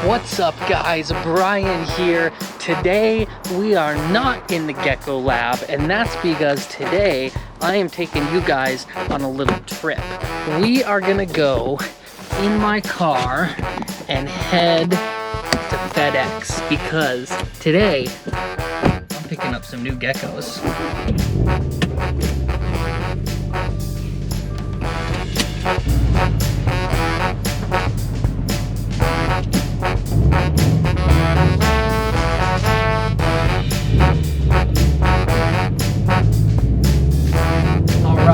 What's up guys, Brian here. Today we are not in the gecko lab, and that's because today I am taking you guys on a little trip. We are gonna go in my car and head to FedEx because today I'm picking up some new geckos.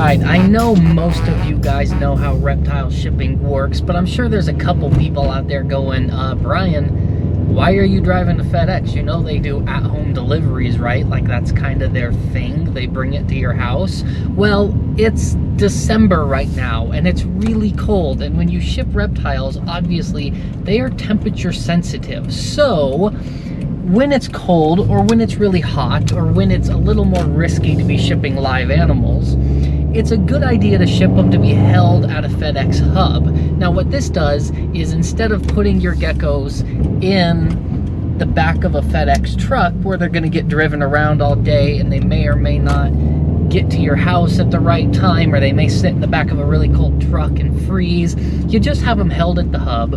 I know most of you guys know how reptile shipping works, but I'm sure there's a couple people out there going, Brian, why are you driving to FedEx? You know they do at-home deliveries, right? Like that's kind of their thing. They bring it to your house. Well, it's December right now, and it's really cold. And when you ship reptiles, obviously, they are temperature sensitive. So when it's cold, or when it's really hot, or when it's a little more risky to be shipping live animals, it's a good idea to ship them to be held at a FedEx hub. Now what this does is instead of putting your geckos in the back of a FedEx truck where they're gonna get driven around all day and they may or may not get to your house at the right time, or they may sit in the back of a really cold truck and freeze, you just have them held at the hub.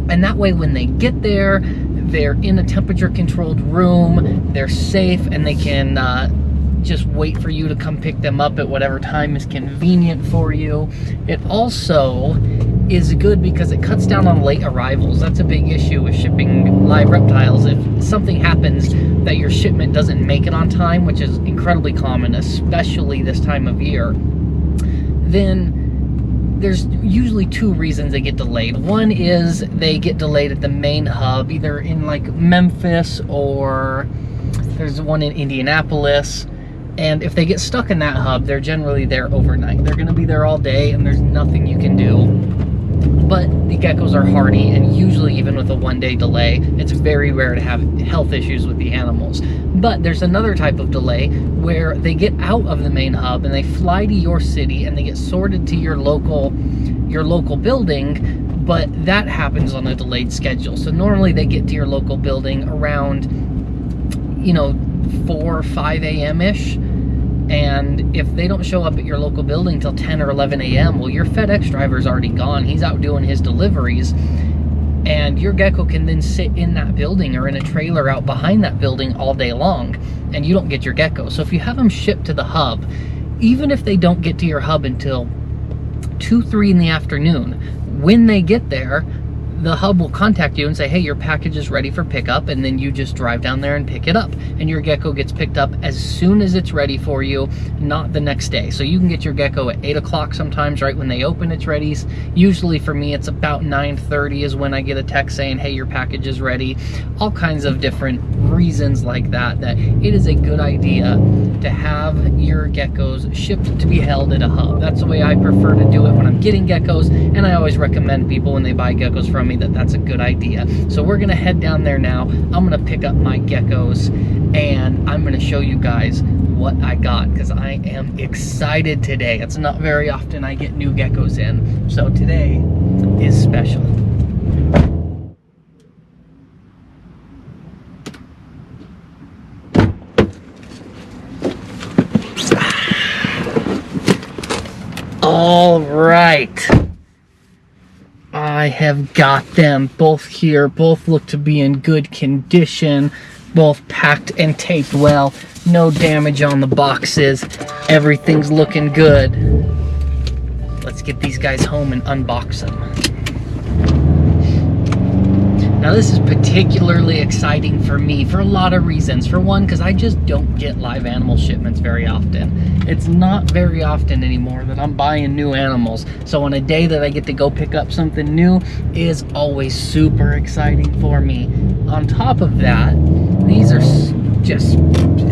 And that way when they get there, they're in a temperature controlled room, they're safe, and they can just wait for you to come pick them up at whatever time is convenient for you. It also is good because it cuts down on late arrivals. That's a big issue with shipping live reptiles. If something happens that your shipment doesn't make it on time, which is incredibly common, especially this time of year, then there's usually two reasons they get delayed. One is they get delayed at the main hub, either in like Memphis, or there's one in Indianapolis. And if they get stuck in that hub, they're generally there overnight. They're gonna be there all day and there's nothing you can do. But the geckos are hardy, and usually even with a one-day delay, it's very rare to have health issues with the animals. But there's another type of delay where they get out of the main hub and they fly to your city and they get sorted to your local building, but that happens on a delayed schedule. So normally they get to your local building around, you know, 4 or 5 a.m.-ish, and if they don't show up at your local building till 10 or 11 a.m., well, your FedEx driver's already gone. He's out doing his deliveries, and your gecko can then sit in that building or in a trailer out behind that building all day long, and you don't get your gecko. So if you have them shipped to the hub, even if they don't get to your hub until 2, 3 in the afternoon, when they get there, the hub will contact you and say, hey, your package is ready for pickup, and then you just drive down there and pick it up, and your gecko gets picked up as soon as it's ready for you, not the next day. So you can get your gecko at 8 o'clock sometimes, right when they open, it's ready. Usually for me, it's about 9:30 is when I get a text saying, hey, your package is ready. All kinds of different reasons like that, that it is a good idea to have your geckos shipped to be held at a hub. That's the way I prefer to do it when I'm getting geckos, and I always recommend people when they buy geckos from me that that's a good idea. So we're gonna head down there now. I'm gonna pick up my geckos and I'm gonna show you guys what I got, because I am excited today. It's not very often I get new geckos in, so today is special. All right, I have got them both here. Both look to be in good condition, both packed and taped well. No damage on the boxes. Everything's looking good. Let's get these guys home and unbox them. Now this is particularly exciting for me for a lot of reasons. For one, because I just don't get live animal shipments very often. It's not very often anymore that I'm buying new animals. So on a day that I get to go pick up something new is always super exciting for me. On top of that, these are just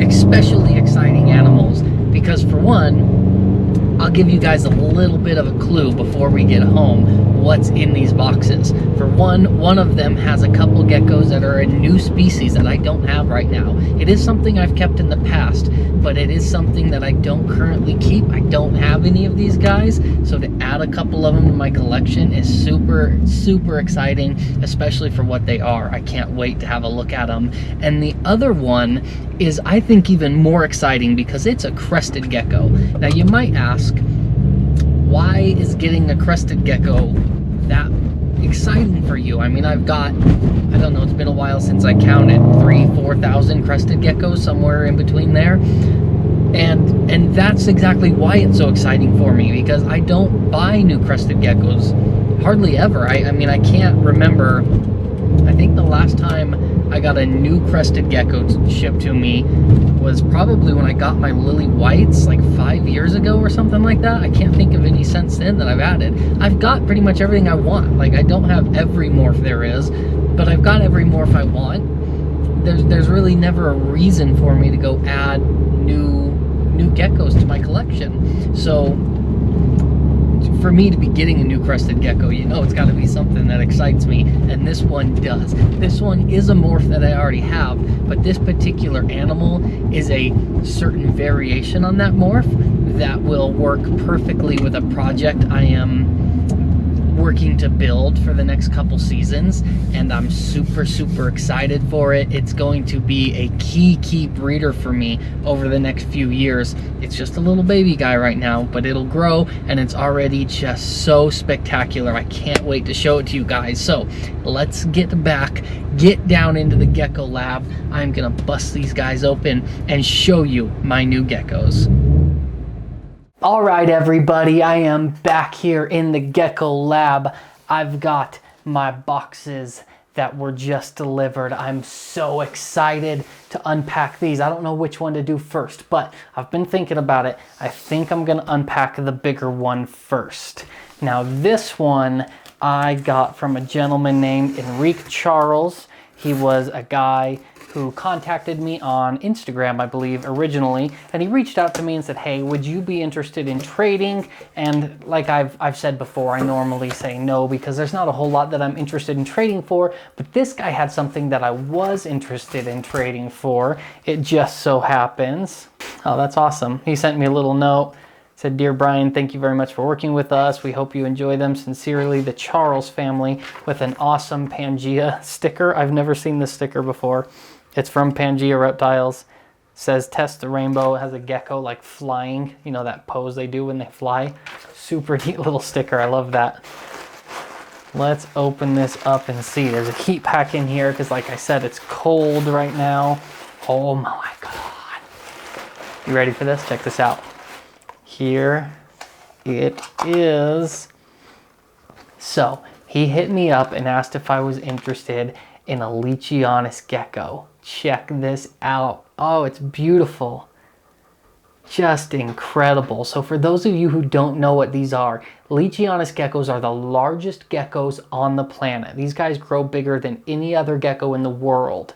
especially exciting animals because, for one, I'll give you guys a little bit of a clue before we get home what's in these boxes. For one of them has a couple geckos that are a new species that I don't have right now. It is something I've kept in the past, but it is something that I don't currently keep. I don't have any of these guys, so to add a couple of them to my collection is super, super exciting, especially for what they are. I can't wait to have a look at them. And the other one is, I think, even more exciting because it's a crested gecko. Now you might ask, why is getting a crested gecko that exciting for you? I mean, I've got, I don't know, it's been a while since I counted, 3,000-4,000 crested geckos, somewhere in between there. And that's exactly why it's so exciting for me, because I don't buy new crested geckos hardly ever. I mean, I can't remember. I think the last time I got a new crested gecko shipped to me was probably when I got my lily whites like 5 years ago or something like that. I can't think of any since then that I've added. I've got pretty much everything I want. Like, I don't have every morph there is, but I've got every morph I want. There's really never a reason for me to go add new geckos to my collection. So for me to be getting a new crested gecko, you know, it's got to be something that excites me, and this one does. This one is a morph that I already have, but this particular animal is a certain variation on that morph that will work perfectly with a project I am working to build for the next couple seasons, and I'm super, super excited for it. It's going to be a key breeder for me over the next few years. It's just a little baby guy right now, but it'll grow, and it's already just so spectacular. I can't wait to show it to you guys. So let's get down into the gecko lab. I'm gonna bust these guys open and show you my new geckos. All right, everybody, I am back here in the gecko lab. I've got my boxes that were just delivered. I'm so excited to unpack these. I don't know which one to do first, but I've been thinking about it. I think I'm gonna unpack the bigger one first. Now, this one I got from a gentleman named Enrique Charles. He was a guy who contacted me on Instagram, I believe, originally, and he reached out to me and said, hey, would you be interested in trading? And like I've said before, I normally say no because there's not a whole lot that I'm interested in trading for, but this guy had something that I was interested in trading for. It just so happens. Oh, that's awesome. He sent me a little note. Said, Dear Brian, thank you very much for working with us. We hope you enjoy them. Sincerely, the Charles family, with an awesome Pangea sticker. I've never seen this sticker before. It's from Pangea Reptiles. Says test the rainbow. It has a gecko like flying. You know that pose they do when they fly? Super neat little sticker. I love that. Let's open this up and see. There's a heat pack in here because, like I said, it's cold right now. Oh my God. You ready for this? Check this out. Here it is. So he hit me up and asked if I was interested in a Leachianus gecko. Check this out. Oh, it's beautiful. Just incredible. So for those of you who don't know what these are, Leachianus geckos are the largest geckos on the planet. These guys grow bigger than any other gecko in the world.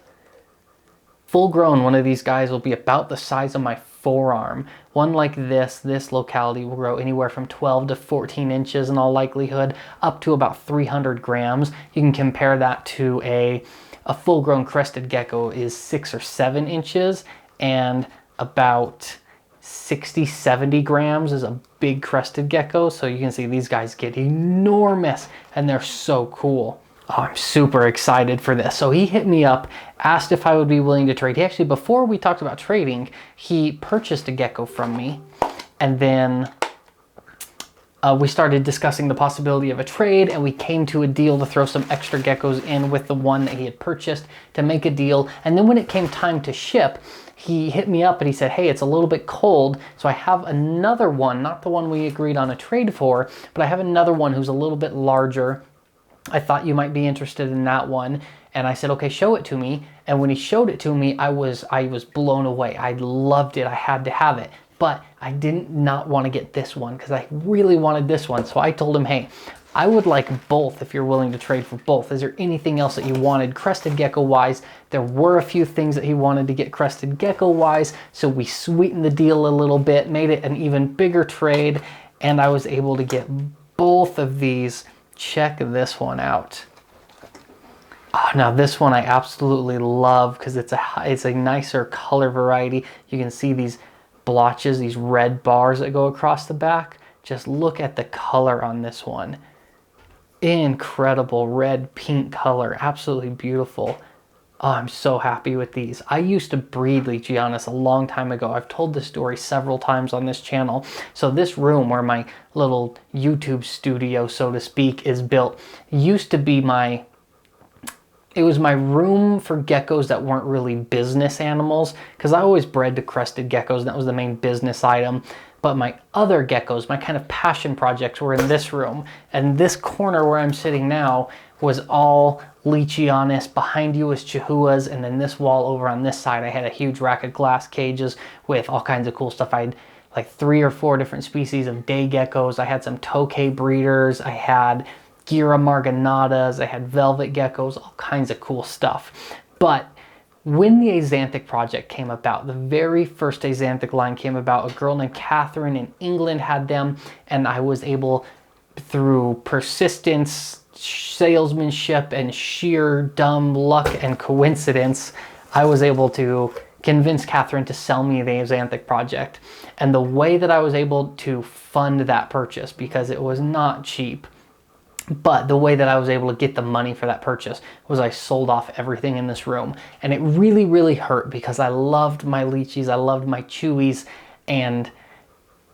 Full grown, one of these guys will be about the size of my forearm. One like this locality will grow anywhere from 12 to 14 inches in all likelihood, up to about 300 grams. You can compare that to a full-grown crested gecko is 6 or 7 inches, and about 60-70 grams is a big crested gecko. So you can see these guys get enormous, and they're so cool. Oh, I'm super excited for this. So he hit me up, asked if I would be willing to trade. He actually, before we talked about trading, he purchased a gecko from me, and then we started discussing the possibility of a trade, and we came to a deal to throw some extra geckos in with the one that he had purchased to make a deal. And then when it came time to ship, he hit me up and he said, hey, it's a little bit cold, so I have another one, not the one we agreed on a trade for, but I have another one who's a little bit larger. I thought you might be interested in that one. And I said, okay, show it to me. And when he showed it to me, I was blown away. I loved it. I had to have it. But I didn't not want to get this one because I really wanted this one. So I told him, hey, I would like both if you're willing to trade for both. Is there anything else that you wanted crested gecko wise? There were a few things that he wanted to get crested gecko wise, so we sweetened the deal a little bit, made it an even bigger trade, and I was able to get both of these. Check this one out. Oh, now this one I absolutely love because it's a nicer color variety. You can see these blotches, these red bars that go across the back. Just look at the color on this one. Incredible red pink color, absolutely beautiful. Oh, I'm so happy with these. I used to breed Leachianus a long time ago. I've told this story several times on this channel. So this room where my little YouTube studio, so to speak, is built used to be it was my room for geckos that weren't really business animals, because I always bred to crested geckos and that was the main business item. But my other geckos, my kind of passion projects, were in this room. And this corner where I'm sitting now was all Leachianus. Behind you was Chihuahuas, and then this wall over on this side, I had a huge rack of glass cages with all kinds of cool stuff. I had like 3 or 4 different species of day geckos. I had some tokay breeders. I had Gira marginatas. I had velvet geckos, all kinds of cool stuff. But when the Axanthic project came about, the very first Axanthic line came about, a girl named Catherine in England had them, and I was able, through persistence, salesmanship, and sheer dumb luck and coincidence, I was able to convince Catherine to sell me the Axanthic project. And the way that I was able to fund that purchase, because it was not cheap, but the way that I was able to get the money for that purchase was I sold off everything in this room. And it really, really hurt because I loved my Leachies, I loved my Chewies, and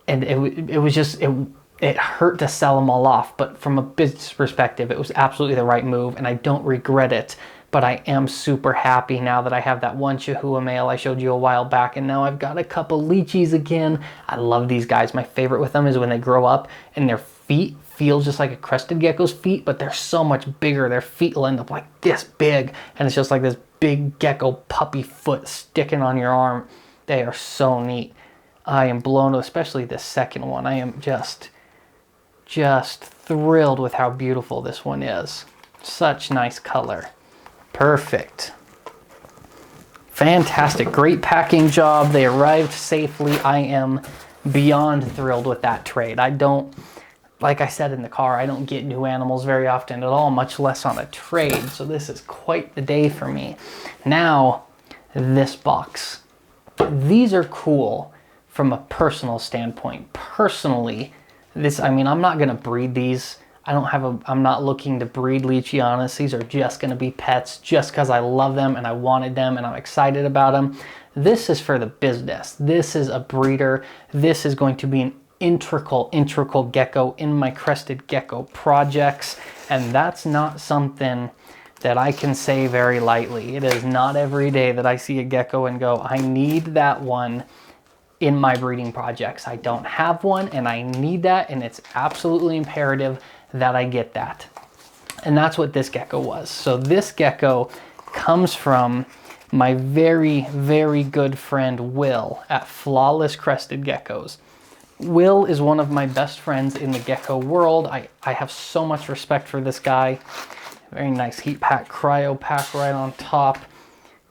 it was just, it hurt to sell them all off. But from a business perspective, it was absolutely the right move, and I don't regret it. But I am super happy now that I have that one Chihuahua male I showed you a while back, and now I've got a couple Leachies again. I love these guys. My favorite with them is when they grow up and their feet feel just like a crested gecko's feet, but they're so much bigger. Their feet will end up like this big, and it's just like this big gecko puppy foot sticking on your arm. They are so neat. I am blown, especially this second one. I am just thrilled with how beautiful this one is. Such nice color. Perfect. Fantastic. Great packing job. They arrived safely. I am beyond thrilled with that trade. I don't, like I said in the car, I don't get new animals very often at all, much less on a trade. So this is quite the day for me. Now, this box. These are cool from a personal standpoint. Personally, I'm not going to breed these. I'm not looking to breed Leachianus. These are just going to be pets just because I love them and I wanted them and I'm excited about them. This is for the business. This is a breeder. This is going to be an integral gecko in my crested gecko projects. And that's not something that I can say very lightly. It is not every day that I see a gecko and go, I need that one in my breeding projects. I don't have one and I need that, and it's absolutely imperative that I get that. And that's what this gecko was. So this gecko comes from my very, very good friend Will at Flawless Crested Geckos. Will is one of my best friends in the gecko world. I have so much respect for this guy. Very nice heat pack, cryo pack right on top.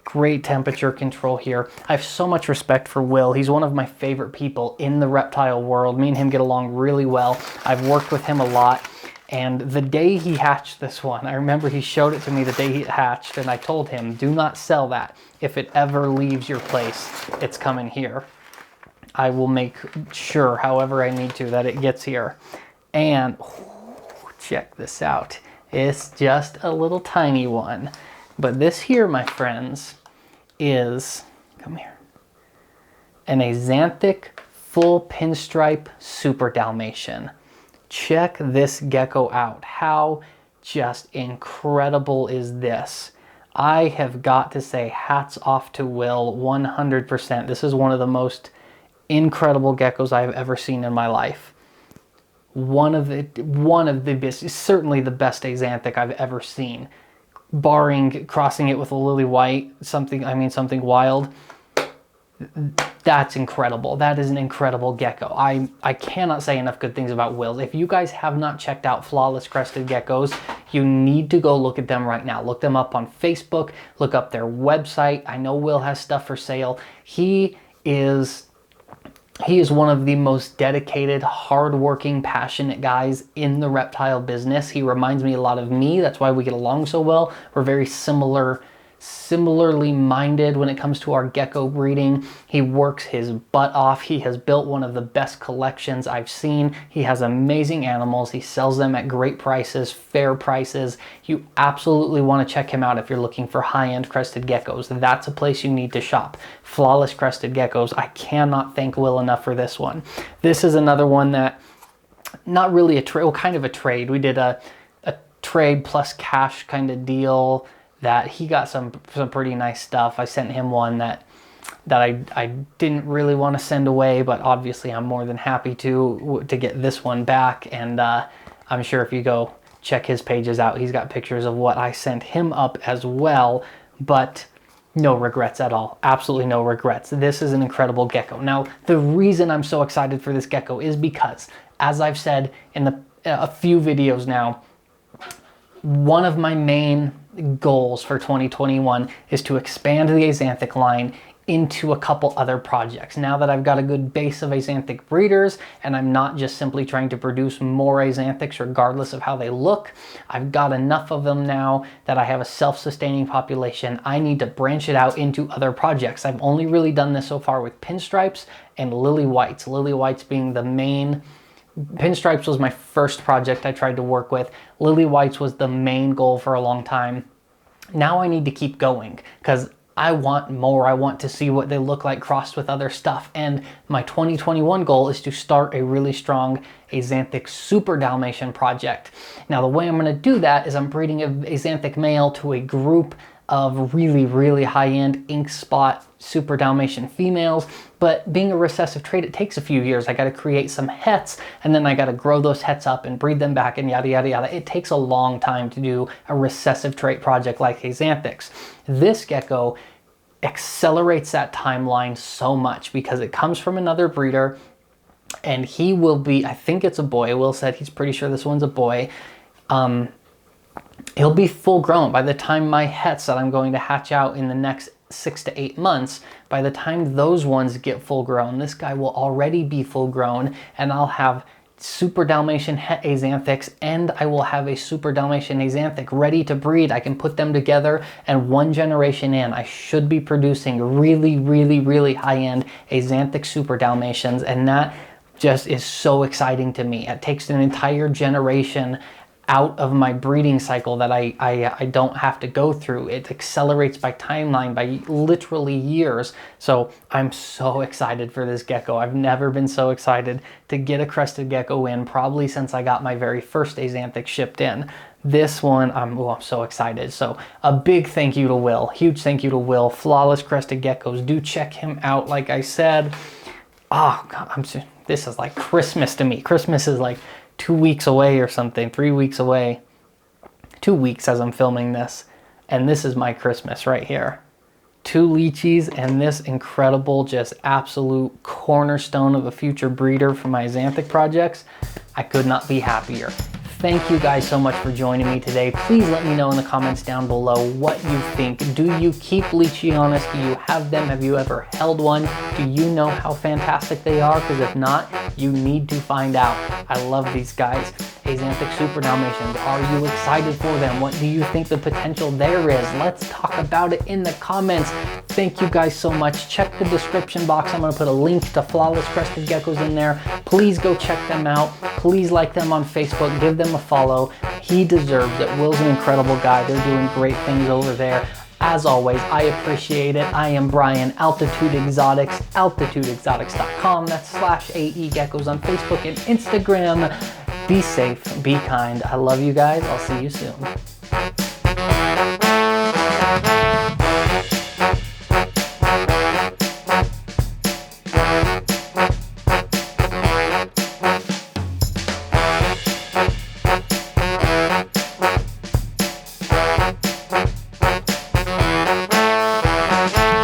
Great temperature control here. I have so much respect for Will. He's one of my favorite people in the reptile world. Me and him get along really well. I've worked with him a lot. And the day he hatched this one, I remember he showed it to me the day he hatched, and I told him, do not sell that. If it ever leaves your place, it's coming here. I will make sure, however I need to, that it gets here. And check this out. It's just a little tiny one. But this here, my friends, is, come here, an Axanthic full pinstripe super Dalmatian. Check this gecko out. How just incredible is this? I have got to say hats off to Will 100%. This is one of the most incredible geckos I've ever seen in my life. One of the best, certainly the best Axanthic I've ever seen. Barring crossing it with a lily white, something wild. That's incredible. That is an incredible gecko. I cannot say enough good things about Will's. If you guys have not checked out Flawless Crested Geckos, you need to go look at them right now. Look them up on Facebook, look up their website. I know Will has stuff for sale. He is one of the most dedicated, hardworking, passionate guys in the reptile business. He reminds me a lot of me. That's why we get along so well. We're very similarly minded when it comes to our gecko breeding. He works his butt off. He has built one of the best collections I've seen. He has amazing animals. He sells them at great prices, fair prices. You absolutely want to check him out if you're looking for high-end crested geckos. That's a place you need to shop. Flawless Crested Geckos. I cannot thank Will enough for this one. This is another one that, not really a trade, well, kind of a trade. We did a trade plus cash kind of deal that he got some pretty nice stuff. I sent him one that I didn't really want to send away, but obviously I'm more than happy to get this one back. And I'm sure if you go check his pages out, he's got pictures of what I sent him up as well, but no regrets at all. Absolutely no regrets. This is an incredible gecko. Now, the reason I'm so excited for this gecko is because, as I've said in a few videos now, one of my main goals for 2021 is to expand the Axanthic line into a couple other projects. Now that I've got a good base of Axanthic breeders and I'm not just simply trying to produce more Axanthics regardless of how they look, I've got enough of them now that I have a self-sustaining population. I need to branch it out into other projects. I've only really done this so far with pinstripes and lily whites. Lily whites being the main. Pinstripes was my first project I tried to work with. Lily whites was the main goal for a long time. Now I need to keep going because I want more. I want to see what they look like crossed with other stuff. And my 2021 goal is to start a really strong Axanthic Super Dalmatian project. Now the way I'm going to do that is I'm breeding an Axanthic male to a group of really high-end ink spot Super Dalmatian females, but being a recessive trait, it takes a few years. I got to create some hets, and then I got to grow those hets up and breed them back and yada yada yada. It takes a long time to do a recessive trait project like Axanthics. This gecko accelerates that timeline so much because it comes from another breeder, and he will be, I think it's a boy. Will said he's pretty sure this one's a boy. He'll be full grown by the time my hets that I'm going to hatch out in the next 6 to 8 months, by the time those ones get full grown, this guy will already be full grown, and I'll have Super Dalmatian het Axanthics, and I will have a Super Dalmatian Axanthic ready to breed. I can put them together, and one generation in, I should be producing really high-end Axanthic Super Dalmatians, and that just is so exciting to me. It takes an entire generation out of my breeding cycle that I don't have to go through. It accelerates my timeline by literally years. So I'm so excited for this gecko. I've never been so excited to get a crested gecko in, probably since I got my very first Axanthic shipped in. This one, I'm so excited. So a big thank you to Will. Huge thank you to Will. Flawless Crested Geckos. Do check him out, like I said. Oh, God, this is like Christmas to me. Christmas is like 2 weeks away or something, 3 weeks away. 2 weeks as I'm filming this. And this is my Christmas right here. 2 Leachies and this incredible, just absolute cornerstone of a future breeder for my Axanthic projects. I could not be happier. Thank you guys so much for joining me today. Please let me know in the comments down below what you think. Do you keep Leachianus? Do you have them? Have you ever held one? Do you know how fantastic they are? Because if not, you need to find out. I love these guys. Axanthic Super Dalmatians. Are you excited for them? What do you think the potential there is? Let's talk about it in the comments. Thank you guys so much. Check the description box. I'm going to put a link to Flawless Crested Geckos in there. Please go check them out. Please like them on Facebook. Give them a follow. He deserves it. Will's an incredible guy. They're doing great things over there. As always, I appreciate it. I am Brian, Altitude Exotics, altitudeexotics.com. That's /AE Geckos on Facebook and Instagram. Be safe, be kind. I love you guys. I'll see you soon.